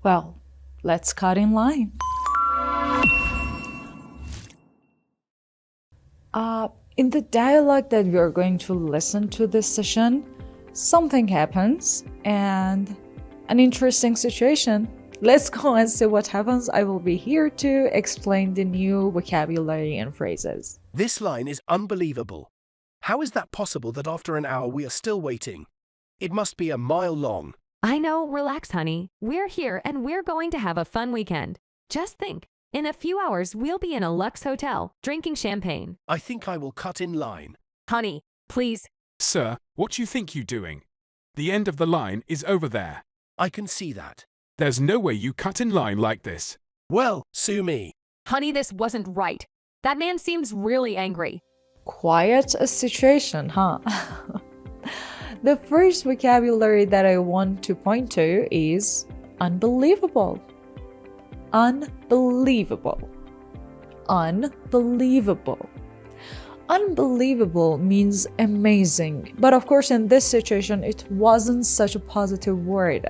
Well, let's cut in line. In the dialogue that we are going to listen to this session, something happens and an interesting situation. Let's go and see what happens. I will be here to explain the new vocabulary and phrases. This line is unbelievable. How is that possible that after an hour we are still waiting? It must be a mile long. I know, relax, honey. We're here and we're going to have a fun weekend. Just think, in a few hours we'll be in a luxe hotel, drinking champagne. I think I will cut in line. Honey, please. Sir, what do you think you're doing? The end of the line is over there. I can see that. There's no way you cut in line like this. Well, sue me. Honey, this wasn't right. That man seems really angry. Quite a situation, huh? The first vocabulary that I want to point to is unbelievable. Unbelievable. Unbelievable. Unbelievable means amazing, but of course in this situation it wasn't such a positive word,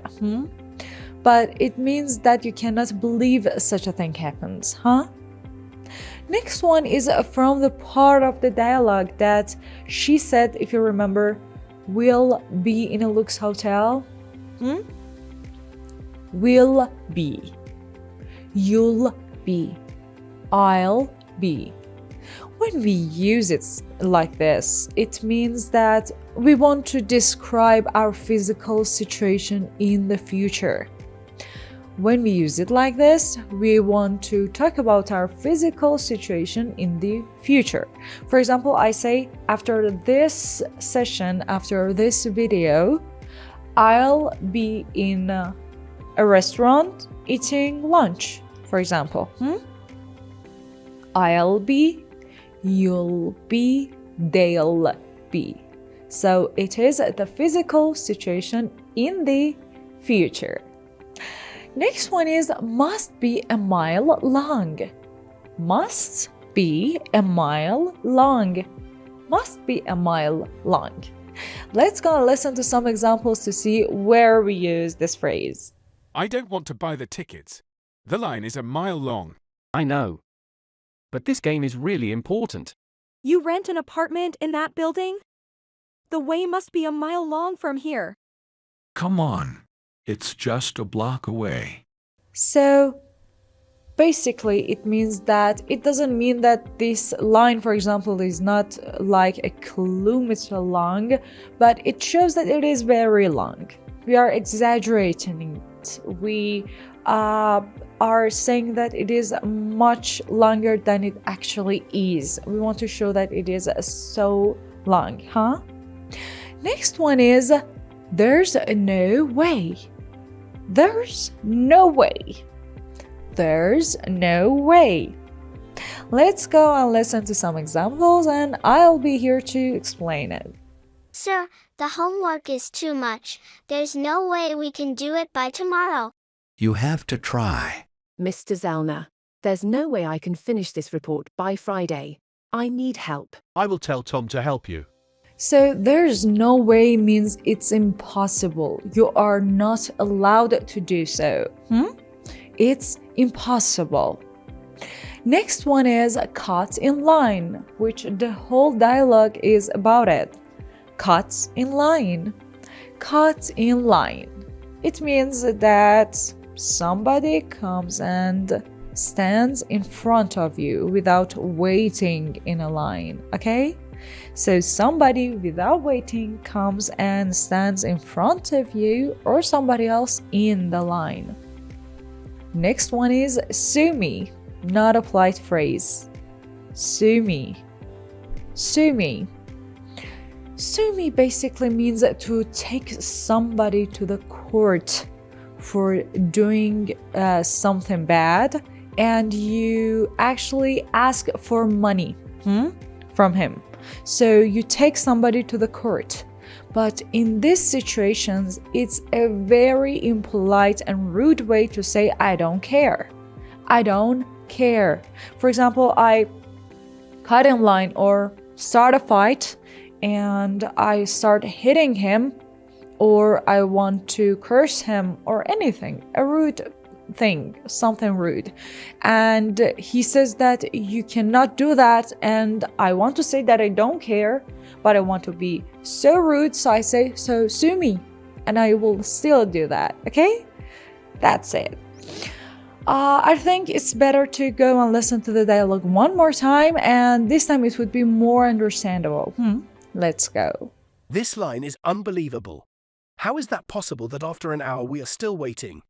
but it means that you cannot believe such a thing happens, huh? Next one is from the part of the dialogue that she said, if you remember, will be in a luxe hotel. Will be. You'll be. I'll be. When we use it like this, it means that we want to describe our physical situation in the future. When we use it like this, we want to talk about our physical situation in the future. For example, I say, after this session, after this video, I'll be in a restaurant eating lunch, for example. I'll be, you'll be, they'll be. So it is the physical situation in the future. Next one is must be a mile long. Must be a mile long. Must be a mile long. Let's go and listen to some examples to see where we use this phrase. I don't want to buy the tickets. The line is a mile long. I know. But this game is really important. You rent an apartment in that building? The way must be a mile long from here. Come on. It's just a block away. So basically it means that it doesn't mean that this line, for example, is not like a kilometer long, but it shows that it is very long. We are exaggerating it. We are saying that it is much longer than it actually is. We want to show that it is so long, huh? Next one is there's no way. There's no way. There's no way. Let's go and listen to some examples and I'll be here to explain it. Sir, the homework is too much. There's no way we can do it by tomorrow. You have to try. Mr. Zellner, there's no way I can finish this report by Friday. I need help. I will tell Tom to help you. So there's no way means it's impossible. You are not allowed to do so. It's impossible. Next one is cut in line, which the whole dialogue is about it. Cut in line. Cut in line. It means that somebody comes and stands in front of you without waiting in a line, okay? So somebody without waiting comes and stands in front of you or somebody else in the line. Next one is sue me, not a polite phrase. Sue me. Sue me. Sue me basically means to take somebody to the court for doing something bad, and you actually ask for money from him. So you take somebody to the court. But in these situations, it's a very impolite and rude way to say, I don't care. I don't care. For example, I cut in line or start a fight and I start hitting him, or I want to curse him or anything. A rude something rude, and he says that you cannot do that, and I want to say that I don't care, but I want to be so rude, so I say, so sue me, and I will still do that. Okay, that's it. I think it's better to go and listen to the dialogue one more time, and this time it would be more understandable. Let's go. This line is unbelievable. How is that possible that after an hour we are still waiting?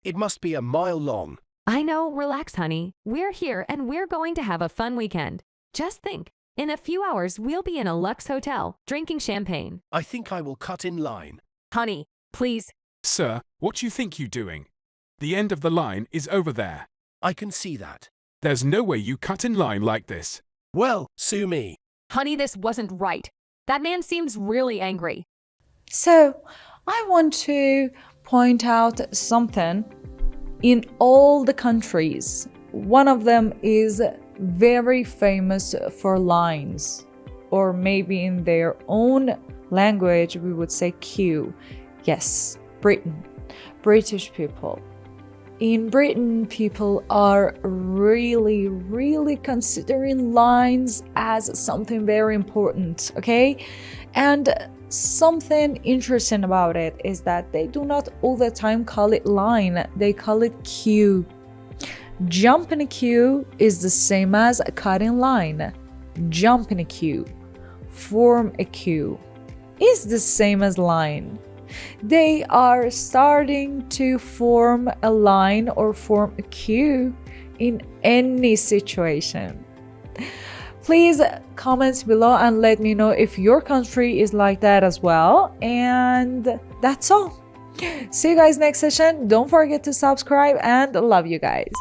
It must be a mile long. I know, relax, honey. We're here and we're going to have a fun weekend. Just think, in a few hours we'll be in a luxe hotel, drinking champagne. I think I will cut in line. Honey, please. Sir, what you think you doing? The end of the line is over there. I can see that. There's no way you cut in line like this. Well, sue me. Honey, this wasn't right. That man seems really angry. So, I want to point out something. In all the countries, one of them is very famous for lines, or maybe in their own language we would say queue. Yes, Britain, British people. In Britain, people are really considering lines as something very important, okay? And something interesting about it is that they do not all the time call it line, they call it queue. Jump in a queue is the same as cut in line. Jump in a queue, form a queue is the same as line. They are starting to form a line or form a queue in any situation. Please comment below and let me know if your country is like that as well. And that's all. See you guys next session. Don't forget to subscribe and love you guys.